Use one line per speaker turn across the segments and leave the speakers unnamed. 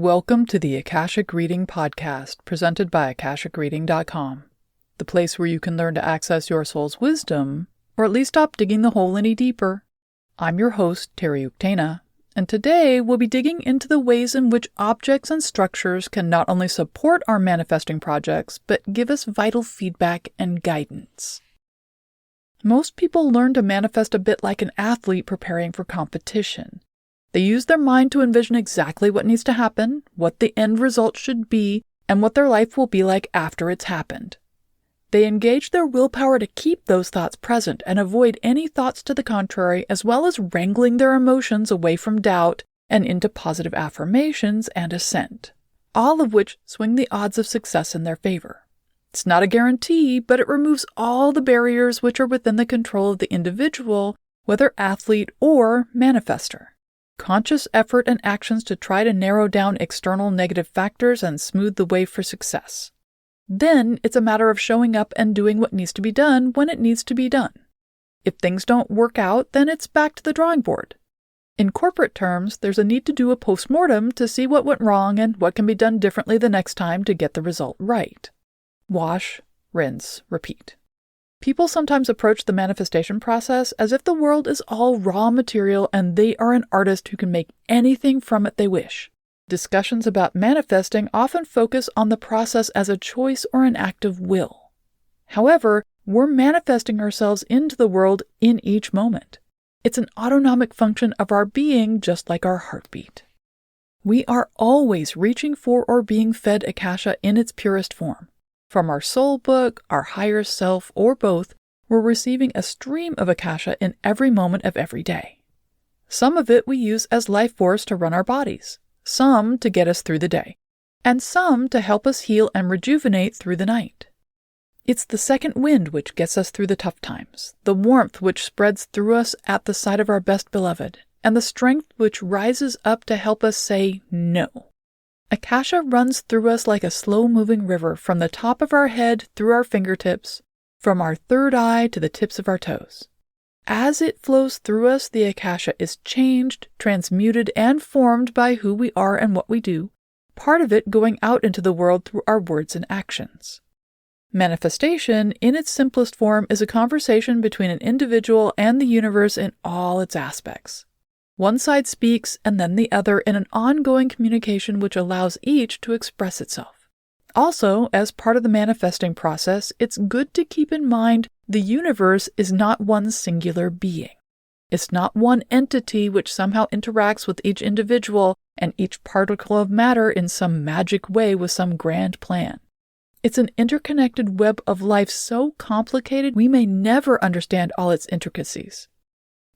Welcome to the Akashic Reading Podcast, presented by AkashicReading.com, the place where you can learn to access your soul's wisdom, or at least stop digging the hole any deeper. I'm your host, Terry Uktana, and today we'll be digging into the ways in which objects and structures can not only support our manifesting projects, but give us vital feedback and guidance. Most people learn to manifest a bit like an athlete preparing for competition. They use their mind to envision exactly what needs to happen, what the end result should be, and what their life will be like after it's happened. They engage their willpower to keep those thoughts present and avoid any thoughts to the contrary, as well as wrangling their emotions away from doubt and into positive affirmations and assent, all of which swing the odds of success in their favor. It's not a guarantee, but it removes all the barriers which are within the control of the individual, whether athlete or manifester. Conscious effort and actions to try to narrow down external negative factors and smooth the way for success. Then it's a matter of showing up and doing what needs to be done when it needs to be done. If things don't work out, then it's back to the drawing board. In corporate terms, there's a need to do a postmortem to see what went wrong and what can be done differently the next time to get the result right. Wash, rinse, repeat. People sometimes approach the manifestation process as if the world is all raw material and they are an artist who can make anything from it they wish. Discussions about manifesting often focus on the process as a choice or an act of will. However, we're manifesting ourselves into the world in each moment. It's an autonomic function of our being, just like our heartbeat. We are always reaching for or being fed Akasha in its purest form. From our soul book, our higher self, or both, we're receiving a stream of Akasha in every moment of every day. Some of it we use as life force to run our bodies, some to get us through the day, and some to help us heal and rejuvenate through the night. It's the second wind which gets us through the tough times, the warmth which spreads through us at the sight of our best beloved, and the strength which rises up to help us say no. Akasha runs through us like a slow-moving river from the top of our head through our fingertips, from our third eye to the tips of our toes. As it flows through us, the Akasha is changed, transmuted, and formed by who we are and what we do, part of it going out into the world through our words and actions. Manifestation, in its simplest form, is a conversation between an individual and the universe in all its aspects. One side speaks and then the other in an ongoing communication which allows each to express itself. Also, as part of the manifesting process, it's good to keep in mind the universe is not one singular being. It's not one entity which somehow interacts with each individual and each particle of matter in some magic way with some grand plan. It's an interconnected web of life so complicated we may never understand all its intricacies.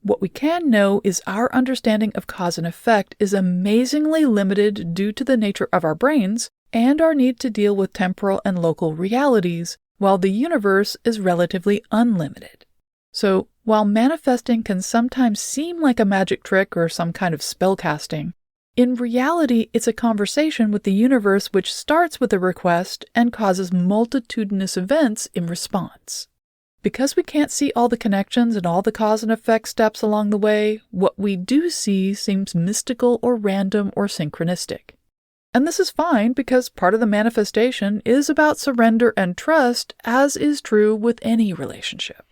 What we can know is our understanding of cause and effect is amazingly limited due to the nature of our brains and our need to deal with temporal and local realities, while the universe is relatively unlimited. So, while manifesting can sometimes seem like a magic trick or some kind of spell casting, in reality it's a conversation with the universe which starts with a request and causes multitudinous events in response. Because we can't see all the connections and all the cause and effect steps along the way, what we do see seems mystical or random or synchronistic. And this is fine because part of the manifestation is about surrender and trust, as is true with any relationship.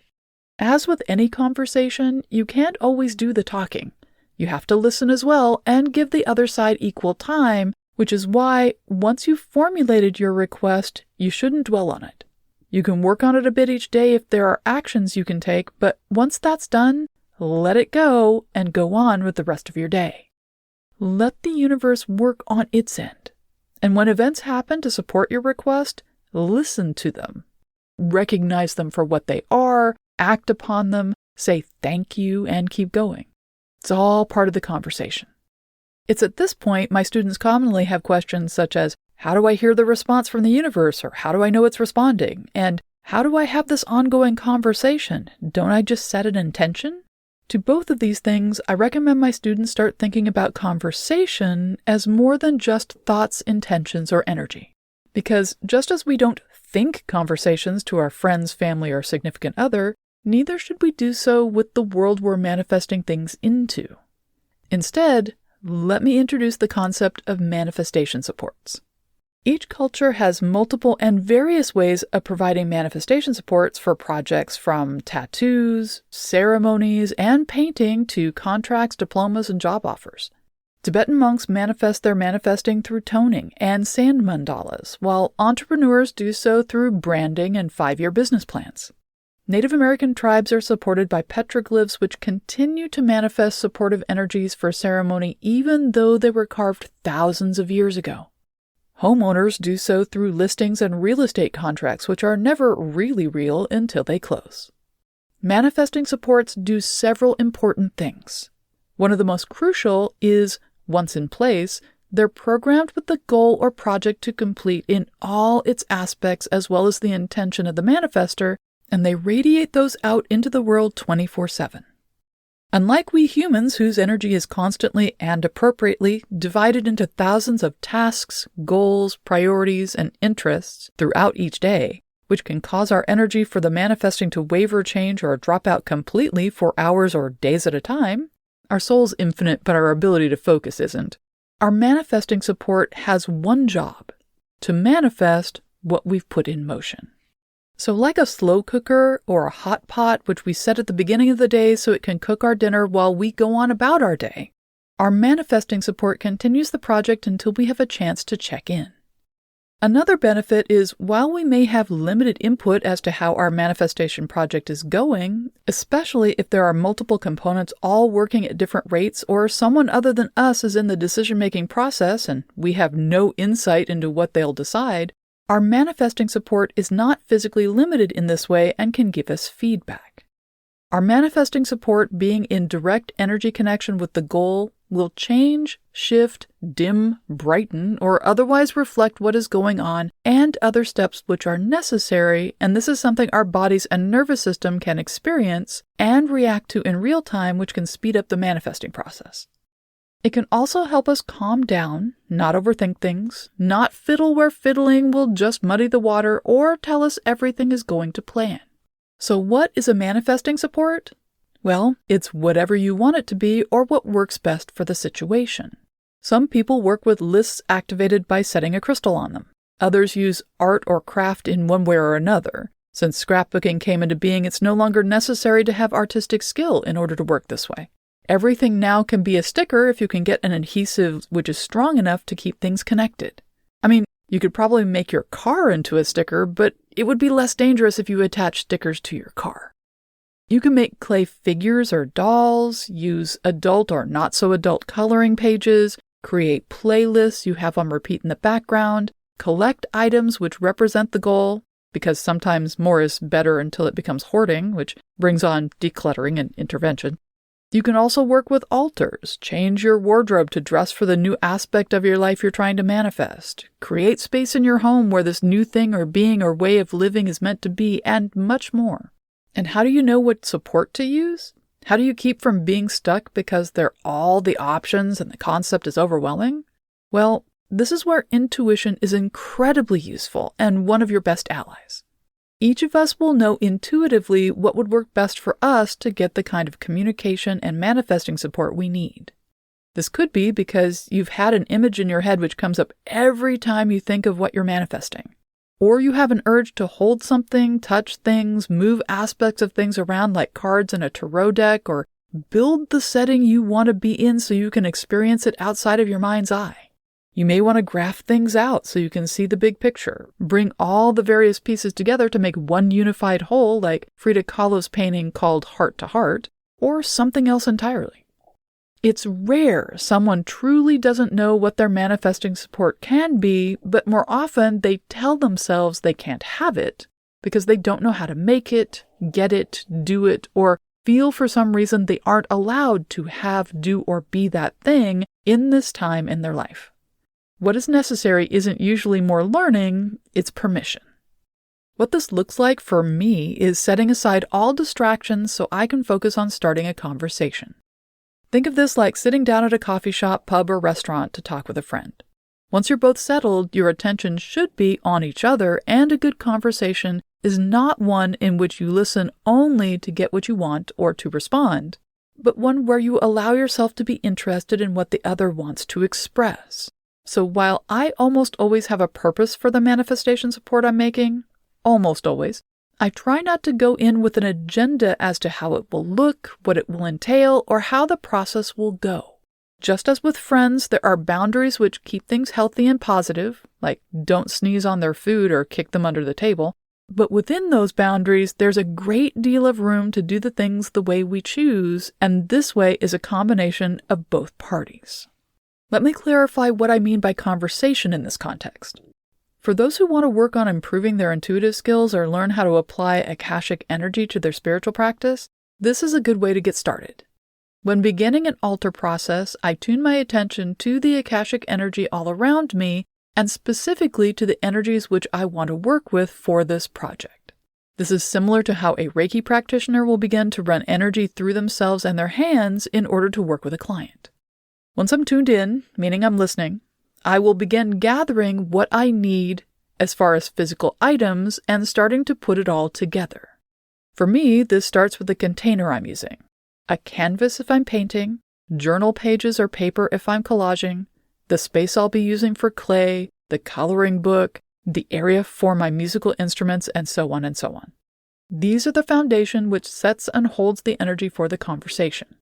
As with any conversation, you can't always do the talking. You have to listen as well and give the other side equal time, which is why, once you've formulated your request, you shouldn't dwell on it. You can work on it a bit each day if there are actions you can take, but once that's done, let it go and go on with the rest of your day. Let the universe work on its end. And when events happen to support your request, listen to them. Recognize them for what they are, act upon them, say thank you, and keep going. It's all part of the conversation. It's at this point my students commonly have questions such as, how do I hear the response from the universe? Or how do I know it's responding? And how do I have this ongoing conversation? Don't I just set an intention? To both of these things, I recommend my students start thinking about conversation as more than just thoughts, intentions, or energy. Because just as we don't think conversations to our friends, family, or significant other, neither should we do so with the world we're manifesting things into. Instead, let me introduce the concept of manifestation supports. Each culture has multiple and various ways of providing manifestation supports for projects from tattoos, ceremonies, and painting to contracts, diplomas, and job offers. Tibetan monks manifest their manifesting through toning and sand mandalas, while entrepreneurs do so through branding and 5-year business plans. Native American tribes are supported by petroglyphs which continue to manifest supportive energies for ceremony even though they were carved thousands of years ago. Homeowners do so through listings and real estate contracts, which are never really real until they close. Manifesting supports do several important things. One of the most crucial is, once in place, they're programmed with the goal or project to complete in all its aspects as well as the intention of the manifester, and they radiate those out into the world 24/7. Unlike we humans, whose energy is constantly and appropriately divided into thousands of tasks, goals, priorities, and interests throughout each day, which can cause our energy for the manifesting to waver, change, or drop out completely for hours or days at a time, our soul's infinite, but our ability to focus isn't. Our manifesting support has one job: to manifest what we've put in motion. So like a slow cooker or a hot pot, which we set at the beginning of the day so it can cook our dinner while we go on about our day, our manifesting support continues the project until we have a chance to check in. Another benefit is, while we may have limited input as to how our manifestation project is going, especially if there are multiple components all working at different rates or someone other than us is in the decision-making process and we have no insight into what they'll decide, our manifesting support is not physically limited in this way and can give us feedback. Our manifesting support, being in direct energy connection with the goal, will change, shift, dim, brighten, or otherwise reflect what is going on and other steps which are necessary, and this is something our bodies and nervous system can experience and react to in real time, which can speed up the manifesting process. It can also help us calm down, not overthink things, not fiddle where fiddling will just muddy the water or tell us everything is going to plan. So what is a manifesting support? Well, it's whatever you want it to be or what works best for the situation. Some people work with lists activated by setting a crystal on them. Others use art or craft in one way or another. Since scrapbooking came into being, it's no longer necessary to have artistic skill in order to work this way. Everything now can be a sticker if you can get an adhesive which is strong enough to keep things connected. I mean, you could probably make your car into a sticker, but it would be less dangerous if you attach stickers to your car. You can make clay figures or dolls, use adult or not-so-adult coloring pages, create playlists you have on repeat in the background, collect items which represent the goal, because sometimes more is better until it becomes hoarding, which brings on decluttering and intervention. You can also work with altars, change your wardrobe to dress for the new aspect of your life you're trying to manifest, create space in your home where this new thing or being or way of living is meant to be, and much more. And how do you know what support to use? How do you keep from being stuck because they're all the options and the concept is overwhelming? Well, this is where intuition is incredibly useful and one of your best allies. Each of us will know intuitively what would work best for us to get the kind of communication and manifesting support we need. This could be because you've had an image in your head which comes up every time you think of what you're manifesting. Or you have an urge to hold something, touch things, move aspects of things around like cards in a tarot deck, or build the setting you want to be in so you can experience it outside of your mind's eye. You may want to graph things out so you can see the big picture, bring all the various pieces together to make one unified whole like Frida Kahlo's painting called Heart to Heart, or something else entirely. It's rare someone truly doesn't know what their manifesting support can be, but more often they tell themselves they can't have it because they don't know how to make it, get it, do it, or feel for some reason they aren't allowed to have, do, or be that thing in this time in their life. What is necessary isn't usually more learning, it's permission. What this looks like for me is setting aside all distractions so I can focus on starting a conversation. Think of this like sitting down at a coffee shop, pub, or restaurant to talk with a friend. Once you're both settled, your attention should be on each other, and a good conversation is not one in which you listen only to get what you want or to respond, but one where you allow yourself to be interested in what the other wants to express. So while I almost always have a purpose for the manifestation support I'm making, almost always, I try not to go in with an agenda as to how it will look, what it will entail, or how the process will go. Just as with friends, there are boundaries which keep things healthy and positive, like don't sneeze on their food or kick them under the table. But within those boundaries, there's a great deal of room to do the things the way we choose, and this way is a combination of both parties. Let me clarify what I mean by conversation in this context. For those who want to work on improving their intuitive skills or learn how to apply Akashic energy to their spiritual practice, this is a good way to get started. When beginning an altar process, I tune my attention to the Akashic energy all around me and specifically to the energies which I want to work with for this project. This is similar to how a Reiki practitioner will begin to run energy through themselves and their hands in order to work with a client. Once I'm tuned in, meaning I'm listening, I will begin gathering what I need as far as physical items and starting to put it all together. For me, this starts with the container I'm using. A canvas if I'm painting, journal pages or paper if I'm collaging, the space I'll be using for clay, the coloring book, the area for my musical instruments, and so on and so on. These are the foundation which sets and holds the energy for the conversation.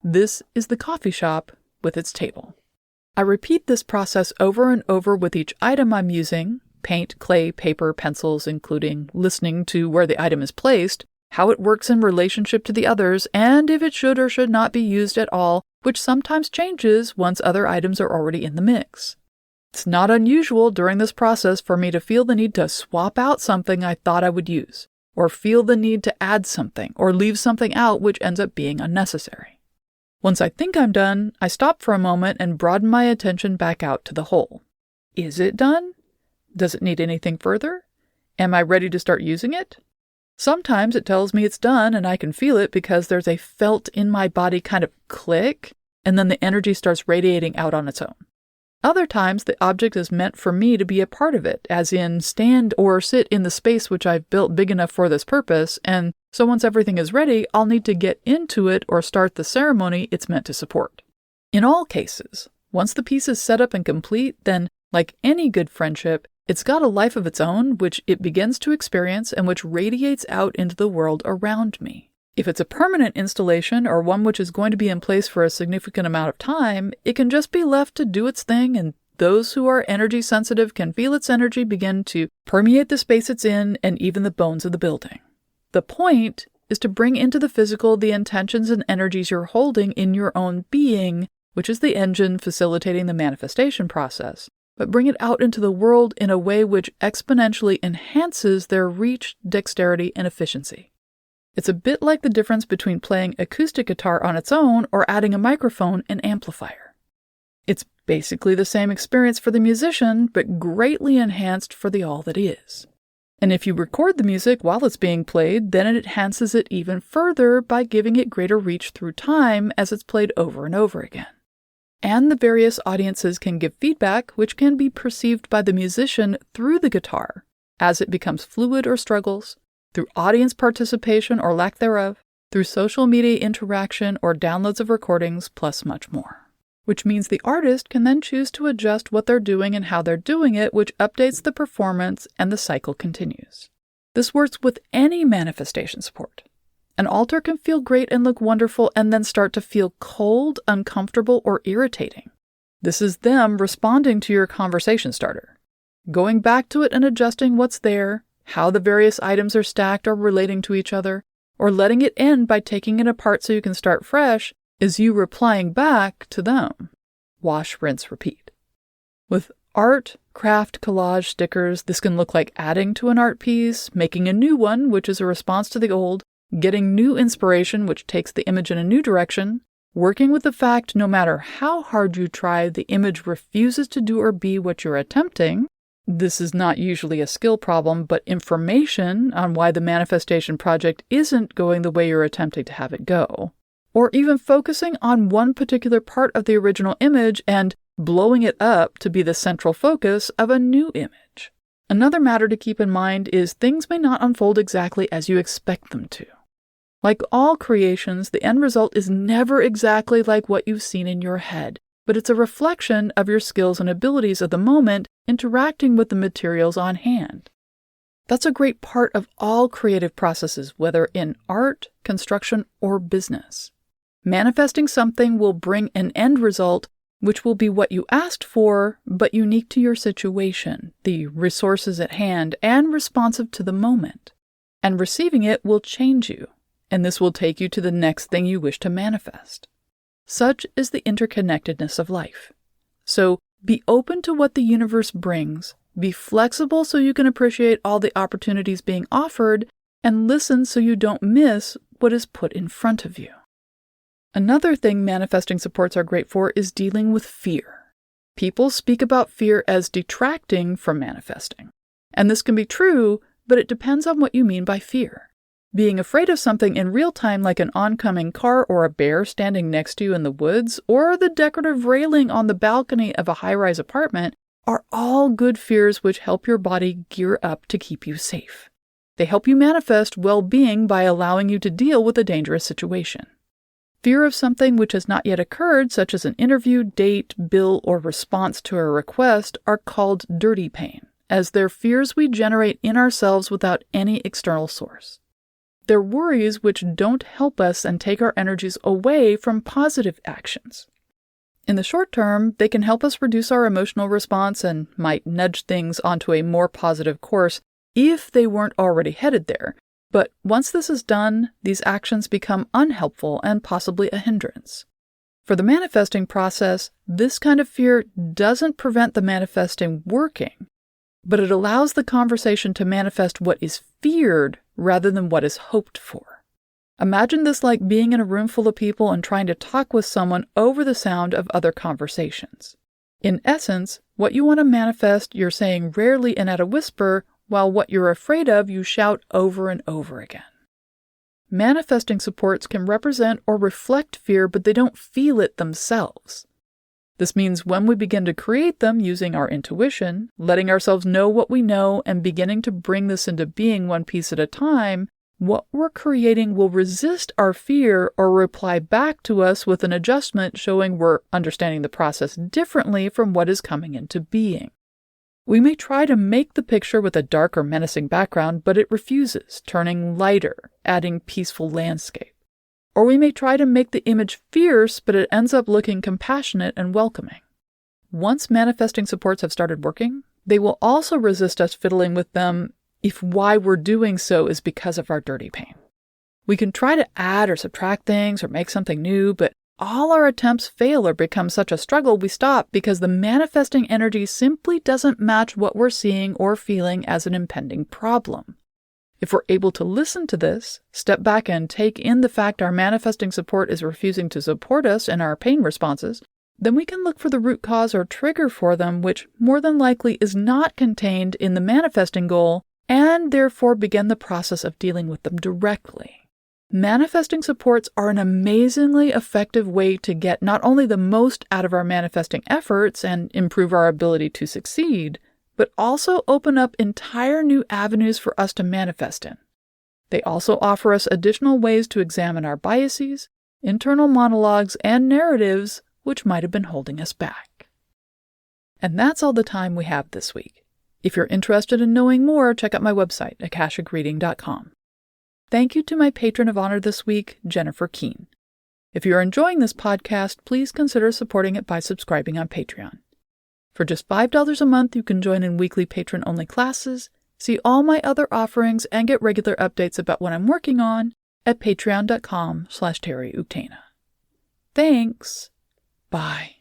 This is the coffee shop with its table. I repeat this process over and over with each item I'm using, paint, clay, paper, pencils, including listening to where the item is placed, how it works in relationship to the others, and if it should or should not be used at all, which sometimes changes once other items are already in the mix. It's not unusual during this process for me to feel the need to swap out something I thought I would use, or feel the need to add something, or leave something out which ends up being unnecessary. Once I think I'm done, I stop for a moment and broaden my attention back out to the whole. Is it done? Does it need anything further? Am I ready to start using it? Sometimes it tells me it's done and I can feel it because there's a felt in my body kind of click, and then the energy starts radiating out on its own. Other times the object is meant for me to be a part of it, as in stand or sit in the space which I've built big enough for this purpose, and so once everything is ready, I'll need to get into it or start the ceremony it's meant to support. In all cases, once the piece is set up and complete, then, like any good friendship, it's got a life of its own which it begins to experience and which radiates out into the world around me. If it's a permanent installation or one which is going to be in place for a significant amount of time, it can just be left to do its thing, and those who are energy sensitive can feel its energy begin to permeate the space it's in and even the bones of the building. The point is to bring into the physical the intentions and energies you're holding in your own being, which is the engine facilitating the manifestation process, but bring it out into the world in a way which exponentially enhances their reach, dexterity, and efficiency. It's a bit like the difference between playing acoustic guitar on its own or adding a microphone and amplifier. It's basically the same experience for the musician, but greatly enhanced for the all that is. And if you record the music while it's being played, then it enhances it even further by giving it greater reach through time as it's played over and over again. And the various audiences can give feedback which can be perceived by the musician through the guitar as it becomes fluid or struggles, through audience participation or lack thereof, through social media interaction or downloads of recordings, plus much more. Which means the artist can then choose to adjust what they're doing and how they're doing it, which updates the performance, and the cycle continues. This works with any manifestation support. An altar can feel great and look wonderful and then start to feel cold, uncomfortable, or irritating. This is them responding to your conversation starter. Going back to it and adjusting what's there, how the various items are stacked or relating to each other, or letting it end by taking it apart so you can start fresh, is you replying back to them. Wash, rinse, repeat. With art, craft, collage, stickers, this can look like adding to an art piece, making a new one, which is a response to the old, getting new inspiration, which takes the image in a new direction, working with the fact no matter how hard you try, the image refuses to do or be what you're attempting. This is not usually a skill problem, but information on why the manifestation project isn't going the way you're attempting to have it go. Or even focusing on one particular part of the original image and blowing it up to be the central focus of a new image. Another matter to keep in mind is things may not unfold exactly as you expect them to. Like all creations, the end result is never exactly like what you've seen in your head, but it's a reflection of your skills and abilities of the moment interacting with the materials on hand. That's a great part of all creative processes, whether in art, construction, or business. Manifesting something will bring an end result, which will be what you asked for, but unique to your situation, the resources at hand, and responsive to the moment. And receiving it will change you, and this will take you to the next thing you wish to manifest. Such is the interconnectedness of life. So be open to what the universe brings, be flexible so you can appreciate all the opportunities being offered, and listen so you don't miss what is put in front of you. Another thing manifesting supports are great for is dealing with fear. People speak about fear as detracting from manifesting. And this can be true, but it depends on what you mean by fear. Being afraid of something in real time, like an oncoming car or a bear standing next to you in the woods, or the decorative railing on the balcony of a high-rise apartment, are all good fears which help your body gear up to keep you safe. They help you manifest well-being by allowing you to deal with a dangerous situation. Fear of something which has not yet occurred, such as an interview, date, bill, or response to a request, are called dirty pain, as they're fears we generate in ourselves without any external source. They're worries which don't help us and take our energies away from positive actions. In the short term, they can help us reduce our emotional response and might nudge things onto a more positive course if they weren't already headed there. But once this is done, these actions become unhelpful and possibly a hindrance. For the manifesting process, this kind of fear doesn't prevent the manifesting working, but it allows the conversation to manifest what is feared rather than what is hoped for. Imagine this like being in a room full of people and trying to talk with someone over the sound of other conversations. In essence, what you want to manifest, you're saying rarely and at a whisper, while what you're afraid of, you shout over and over again. Manifesting supports can represent or reflect fear, but they don't feel it themselves. This means when we begin to create them using our intuition, letting ourselves know what we know and beginning to bring this into being one piece at a time, what we're creating will resist our fear or reply back to us with an adjustment showing we're understanding the process differently from what is coming into being. We may try to make the picture with a dark or menacing background, but it refuses, turning lighter, adding peaceful landscape. Or we may try to make the image fierce, but it ends up looking compassionate and welcoming. Once manifesting supports have started working, they will also resist us fiddling with them if why we're doing so is because of our dirty pain. We can try to add or subtract things or make something new, but all our attempts fail or become such a struggle we stop because the manifesting energy simply doesn't match what we're seeing or feeling as an impending problem. If we're able to listen to this, step back and take in the fact our manifesting support is refusing to support us in our pain responses, then we can look for the root cause or trigger for them, which more than likely is not contained in the manifesting goal, and therefore begin the process of dealing with them directly. Manifesting supports are an amazingly effective way to get not only the most out of our manifesting efforts and improve our ability to succeed, but also open up entire new avenues for us to manifest in. They also offer us additional ways to examine our biases, internal monologues, and narratives which might have been holding us back. And that's all the time we have this week. If you're interested in knowing more, check out my website, akashicreading.com. Thank you to my patron of honor this week, Jennifer Keene. If you're enjoying this podcast, please consider supporting it by subscribing on Patreon. For just $5 a month, you can join in weekly patron-only classes, see all my other offerings, and get regular updates about what I'm working on at patreon.com/TerryUktana. Thanks. Bye.